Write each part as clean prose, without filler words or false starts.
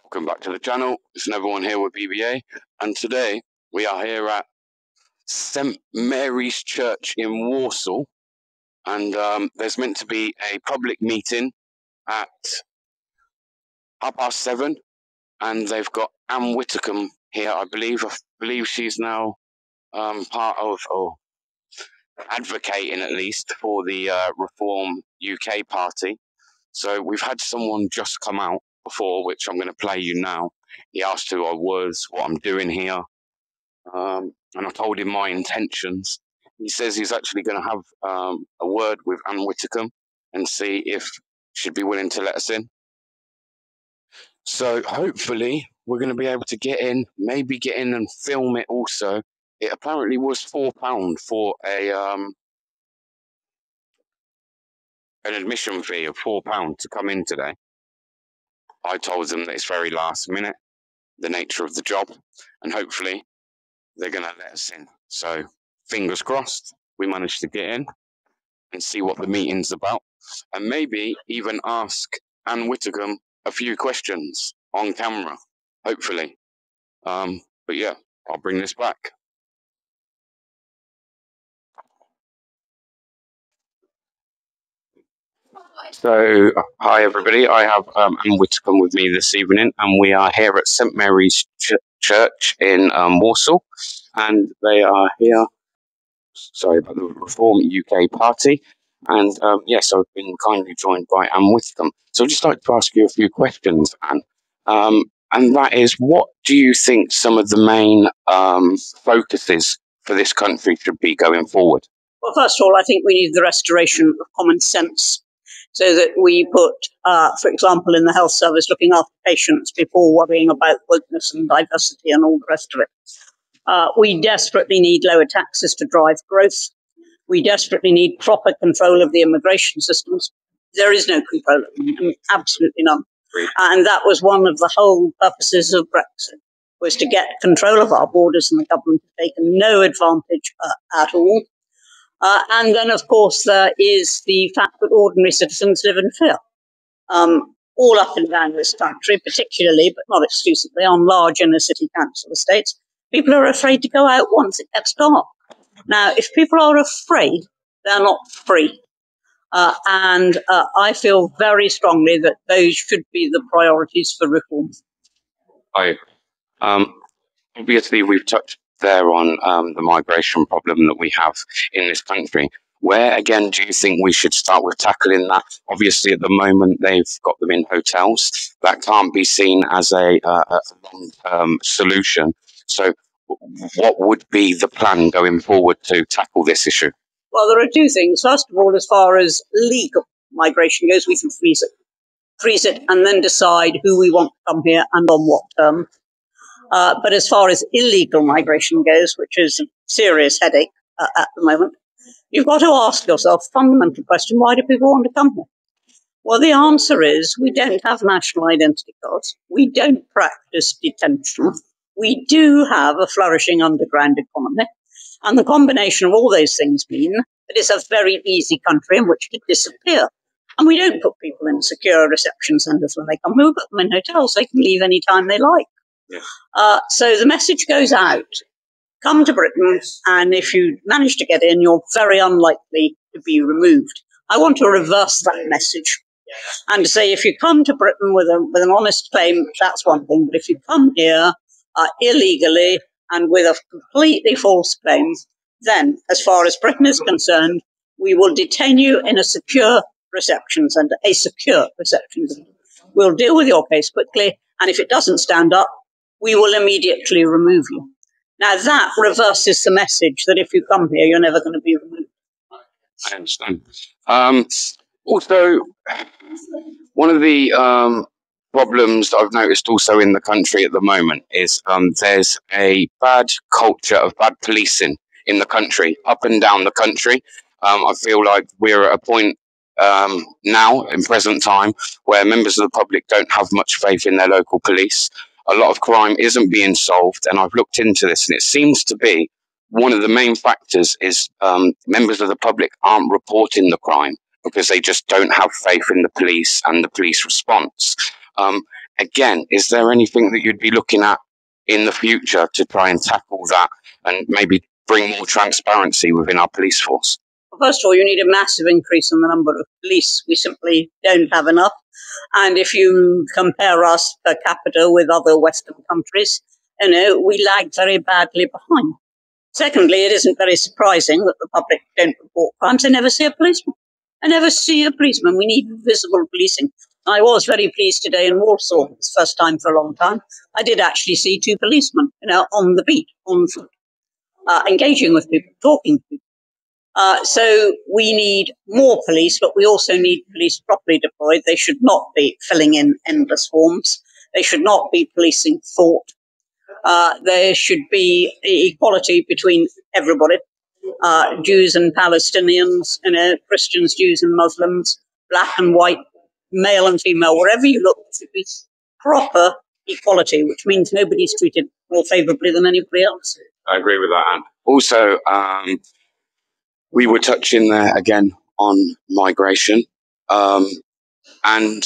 Welcome back to the channel. It's another one here with BBA, and today we are here at St Mary's Church in Warsaw, and there's meant to be a public meeting at 7:30, and they've got Ann Widdecombe here. I believe she's now part of, or advocating at least, for the Reform UK party. So we've had someone just come out before, which I'm going to play you now. He asked who I was, what I'm doing here, and I told him my intentions. He says he's actually going to have a word with Ann Widdecombe and see if she'd be willing to let us in. So hopefully we're going to be able to get in, maybe get in and film it also. It apparently was £4 for an admission fee of £4 to come in today. I told them that it's very last minute, the nature of the job, and hopefully they're going to let us in. So fingers crossed we manage to get in and see what the meeting's about, and maybe even ask Ann Widdecombe a few questions on camera, hopefully. But yeah, I'll bring this back. So, hi everybody, I have Ann Widdecombe with me this evening, and we are here at St Mary's Church in Warsaw, and they are here, sorry, about the Reform UK party, and yes, I've been kindly joined by Ann Widdecombe. So I'd just like to ask you a few questions, Ann, and that is, what do you think some of the main focuses for this country should be going forward? Well, first of all, I think we need the restoration of common sense, so that we put, for example, in the health service, looking after patients before worrying about wokeness and diversity and all the rest of it. We desperately need lower taxes to drive growth. We desperately need proper control of the immigration systems. There is no control of them, I mean, absolutely none. And that was one of the whole purposes of Brexit, was to get control of our borders, and the government has taken no advantage at all. And then, of course, there is the fact that ordinary citizens live in fear. All up and down this country, particularly, but not exclusively, on large inner city council estates, people are afraid to go out once it gets dark. Now, if people are afraid, they're not free. And I feel very strongly that those should be the priorities for reform. Obviously, we've touched there on the migration problem that we have in this country. Where, again, do you think we should start with tackling that? Obviously, at the moment, they've got them in hotels. That can't be seen as a long-term solution. So what would be the plan going forward to tackle this issue? Well, there are two things. First of all, as far as legal migration goes, we can freeze it and then decide who we want to come here and on what terms. But as far as illegal migration goes, which is a serious headache at the moment, you've got to ask yourself a fundamental question: why do people want to come here? Well, the answer is we don't have national identity cards. We don't practice detention. We do have a flourishing underground economy. And the combination of all those things mean that it's a very easy country in which to disappear. And we don't put people in secure reception centres when they come. We put them in hotels. They can leave any time they like. Yeah. So the message goes out: come to Britain, and if you manage to get in, you're very unlikely to be removed. I want to reverse that message and to say, if you come to Britain with an honest claim, that's one thing. But if you come here illegally and with a completely false claim, then, as far as Britain is concerned, we will detain you in a secure reception centre, We'll deal with your case quickly, and if it doesn't stand up, we will immediately remove you. Now, that reverses the message that if you come here, you're never going to be removed. I understand. Also, one of the problems that I've noticed also in the country at the moment is there's a bad culture of bad policing in the country, up and down the country. I feel like we're at a point now, in present time, where members of the public don't have much faith in their local police. A lot of crime isn't being solved, and I've looked into this, and it seems to be one of the main factors is members of the public aren't reporting the crime because they just don't have faith in the police and the police response. Um, Again, is there anything that you'd be looking at in the future to try and tackle that and maybe bring more transparency within our police force? Well, first of all, you need a massive increase in the number of police. We simply don't have enough. And if you compare us per capita with other Western countries, we lag very badly behind. Secondly, it isn't very surprising that the public don't report crimes. They never see a policeman. I never see a policeman. We need visible policing. I was very pleased today in Warsaw. It's the first time for a long time. I did actually see 2 policemen, on the beat, on foot, engaging with people, talking to people. So we need more police, but we also need police properly deployed. They should not be filling in endless forms. They should not be policing thought. There should be equality between everybody, Jews and Palestinians, Christians, Jews and Muslims, black and white, male and female, wherever you look, there should be proper equality, which means nobody's treated more favourably than anybody else. I agree with that, Anne. Also, we were touching there again on migration. And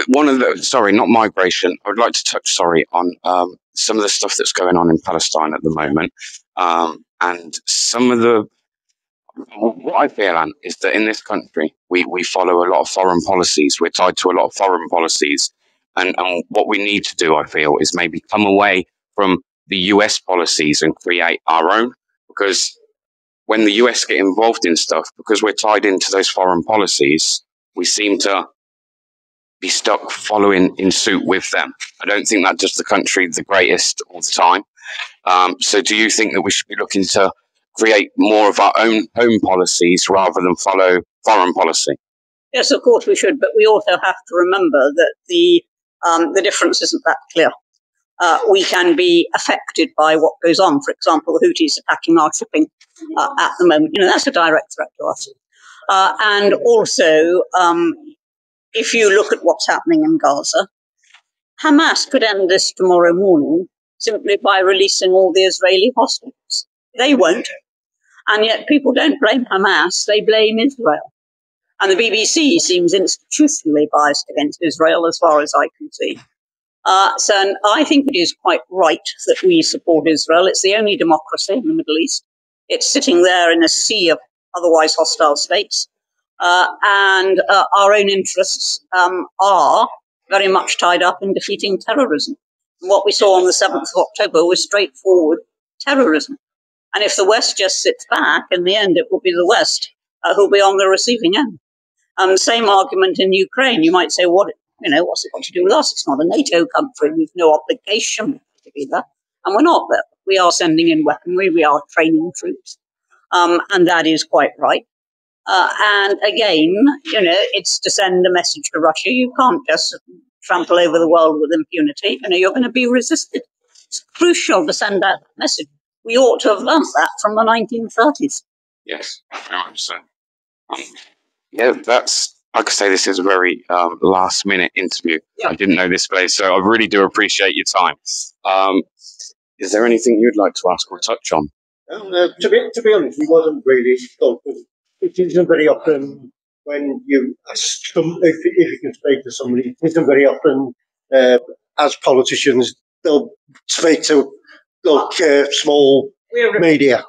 one of the, sorry, not migration. I would like to touch, on some of the stuff that's going on in Palestine at the moment. And some of the, what I feel, Anne, is that in this country, we follow a lot of foreign policies. We're tied to a lot of foreign policies. And what we need to do, I feel, is maybe come away from the US policies and create our own. Because when the US get involved in stuff, because we're tied into those foreign policies, we seem to be stuck following in suit with them. I don't think that does the country the greatest all the time. So do you think that we should be looking to create more of our own home policies rather than follow foreign policy? Yes, of course we should, but we also have to remember that the difference isn't that clear. We can be affected by what goes on. For example, the Houthis attacking our shipping at the moment. That's a direct threat to us. And also, if you look at what's happening in Gaza, Hamas could end this tomorrow morning simply by releasing all the Israeli hostages. They won't. And yet people don't blame Hamas, they blame Israel. And the BBC seems institutionally biased against Israel as far as I can see. So I think it is quite right that we support Israel. It's the only democracy in the Middle East. It's sitting there in a sea of otherwise hostile states. And our own interests are very much tied up in defeating terrorism. And what we saw on the 7th of October was straightforward terrorism. And if the West just sits back, in the end, it will be the West who'll be on the receiving end. Same argument in Ukraine. You might say, what's it got to do with us? It's not a NATO country. We've no obligation to be there. And we're not there. We are sending in weaponry. We are training troops. And that is quite right. And again, it's to send a message to Russia. You can't just trample over the world with impunity. You're going to be resisted. It's crucial to send that message. We ought to have learned that from the 1930s. Yes, very much so. Yeah, that's, like I say, this is a very last minute interview. Yeah. I didn't know this place, so I really do appreciate your time. Is there anything you'd like to ask or touch on? To be honest, we wasn't really told. It isn't very often when you ask if you can speak to somebody, it isn't very often as politicians they'll speak to small media.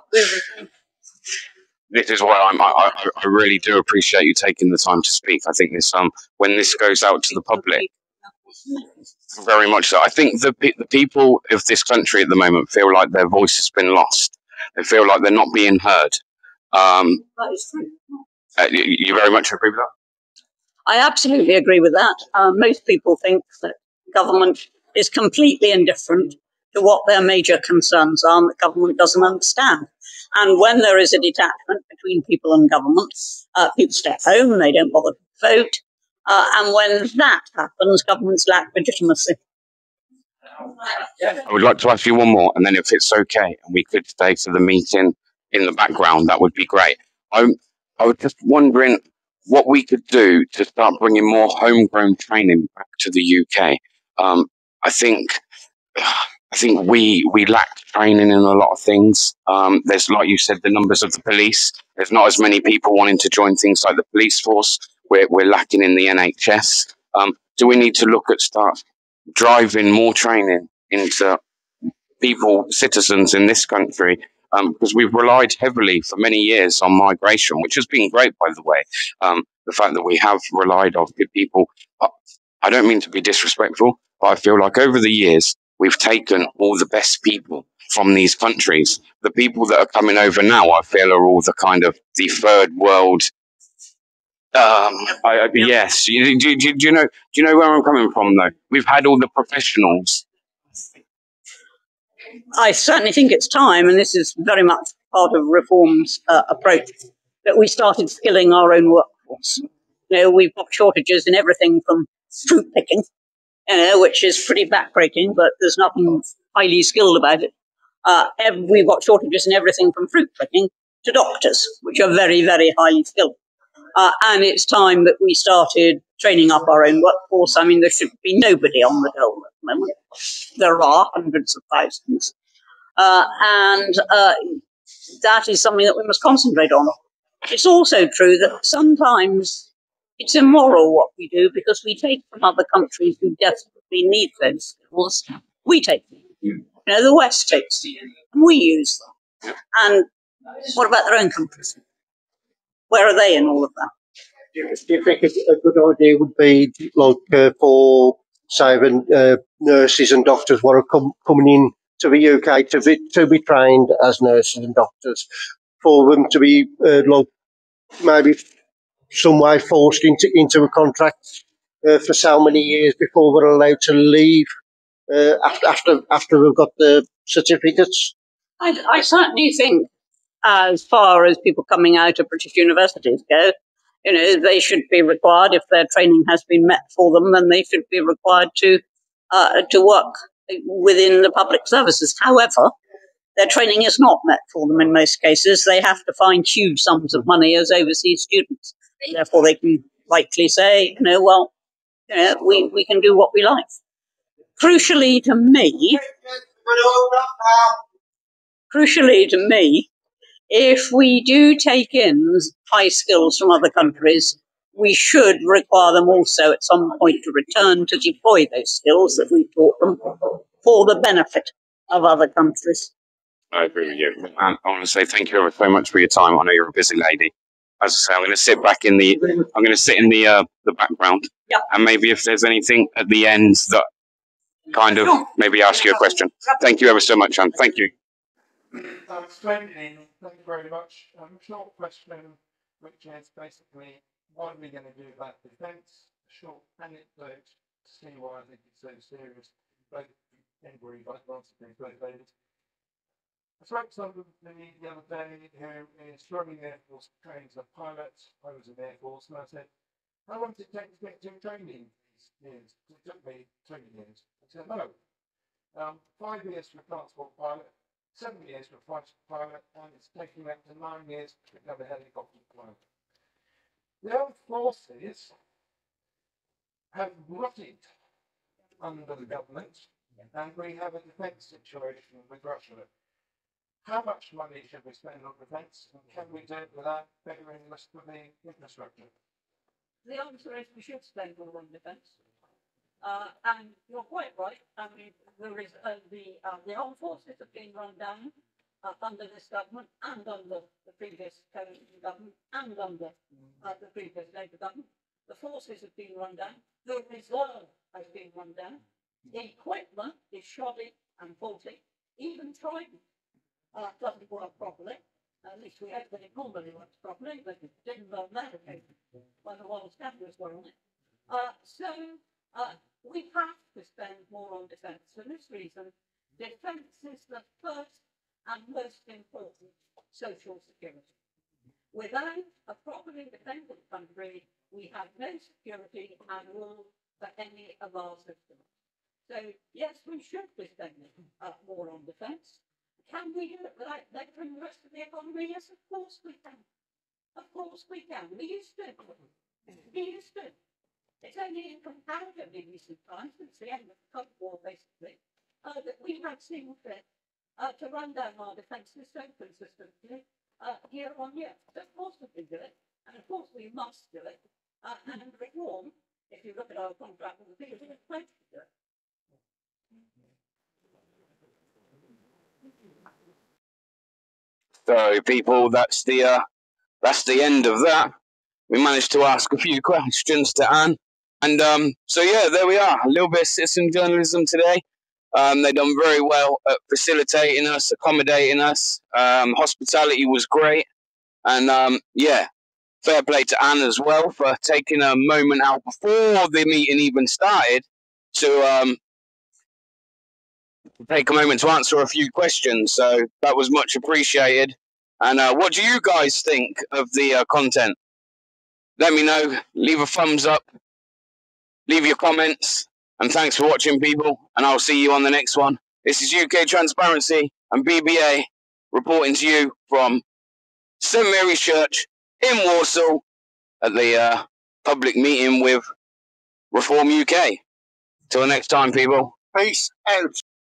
This is why I really do appreciate you taking the time to speak. I think this when this goes out to the public, very much so. I think the people of this country at the moment feel like their voice has been lost. They feel like they're not being heard. That is true. You very much agree with that? I absolutely agree with that. Most people think that government is completely indifferent to what their major concerns are, and the government doesn't understand. And when there is a detachment between people and government, people stay at home and they don't bother to vote. And when that happens, governments lack legitimacy. I would like to ask you one more, and then if it's okay, and we could stay to the meeting in the background, that would be great. I was just wondering what we could do to start bringing more homegrown training back to the UK. I think we lack training in a lot of things. There's, like you said, the numbers of the police. There's not as many people wanting to join things like the police force. We're lacking in the NHS. do we need to look at start driving more training into people, citizens in this country, because we've relied heavily for many years on migration, which has been great, by the way. The fact that we have relied on people, I don't mean to be disrespectful, but I feel like over the years, we've taken all the best people from these countries. The people that are coming over now, I feel, are all the kind of the third world. Yes. Do you know? Do you know where I'm coming from? Though we've had all the professionals. I certainly think it's time, and this is very much part of Reform's approach, that we started skilling our own workforce. We've got shortages in everything from fruit picking, which is pretty backbreaking, but there's nothing highly skilled about it. We've got shortages in everything from fruit picking to doctors, which are very, very highly skilled. And it's time that we started training up our own workforce. I mean, there should be nobody on the dole at the moment. There are hundreds of thousands. And that is something that we must concentrate on. It's also true that sometimes it's immoral what we do, because we take from other countries who desperately need those skills. We take them. The West takes them. And we use them. And what about their own countries? Where are they in all of that? Do you think a good idea would be, like, for, say, nurses and doctors what are coming in to the UK to be trained as nurses and doctors, for them to be like maybe some way forced into a contract for so many years before they're allowed to leave after they've got the certificates? I certainly think, as far as people coming out of British universities go, they should be required, if their training has been met for them, then they should be required to work within the public services. However, their training is not met for them in most cases. They have to find huge sums of money as overseas students. Therefore, they can rightly say, we can do what we like. Crucially to me, if we do take in high skills from other countries, we should require them also at some point to return to deploy those skills that we taught them for the benefit of other countries. I agree with you. And I want to say thank you so much for your time. I know you're a busy lady. As I say, I'm going to sit back in the background. Yeah. And maybe if there's anything at the end that kind of maybe ask you a question. Thank you ever so much, Anne. Thank you. Thank you very much. Short question, which is basically, what are we going to do about defence? Short anecdote to see why I think it's so serious. Both anybody who answer these both ladies. I spoke to somebody the other day who is running the Air Force trains as a pilot. I was in the Air Force, and I said, how long did it take to get to training these years? It took me 20 years. I said, no. 5 years for a transport pilot, 7 years for a fighter pilot, and it's taking up to 9 years to become a helicopter pilot. The armed forces have rotted under the government, and we have a defence situation with Russia. How much money should we spend on defence, and can we do it without bettering the rest of the infrastructure? The answer is we should spend more on defence. And you're quite right. I mean, there is the armed forces have been run down under this government and under the previous coalition government and under the previous Labour government. The forces have been run down. The reserve has been run down. The equipment is shoddy and faulty. Even Trident doesn't work properly. At least we hope that it normally works properly, but it didn't on that occasion when the world's cameras were on it. We have to spend more on defence. For this reason, defence is the first and most important social security. Without a properly defended country, we have no security at all for any of our systems. So, yes, we should be spending more on defence. Can we do it without bettering the rest of the economy? Yes, of course we can. Of course we can. We used to. It's only in comparatively recent times, since the end of the Cold War, basically, that we have seen fit to run down our defences so consistently year on year. So of course we can do it, and of course we must do it. And reform If you look at our contract, the thing is, So, people, that's the end of that. We managed to ask a few questions to Anne, and so yeah, there we are. A little bit of citizen journalism today. They've done very well at facilitating us, accommodating us. Hospitality was great, and yeah, fair play to Anne as well for taking a moment out before the meeting even started to take a moment to answer a few questions. So that was much appreciated. And what do you guys think of the content? Let me know. Leave a thumbs up. Leave your comments. And thanks for watching, people. And I'll see you on the next one. This is UK Transparency and BBA reporting to you from St Mary's Church in Warsaw at the public meeting with Reform UK. Till next time, people. Peace out.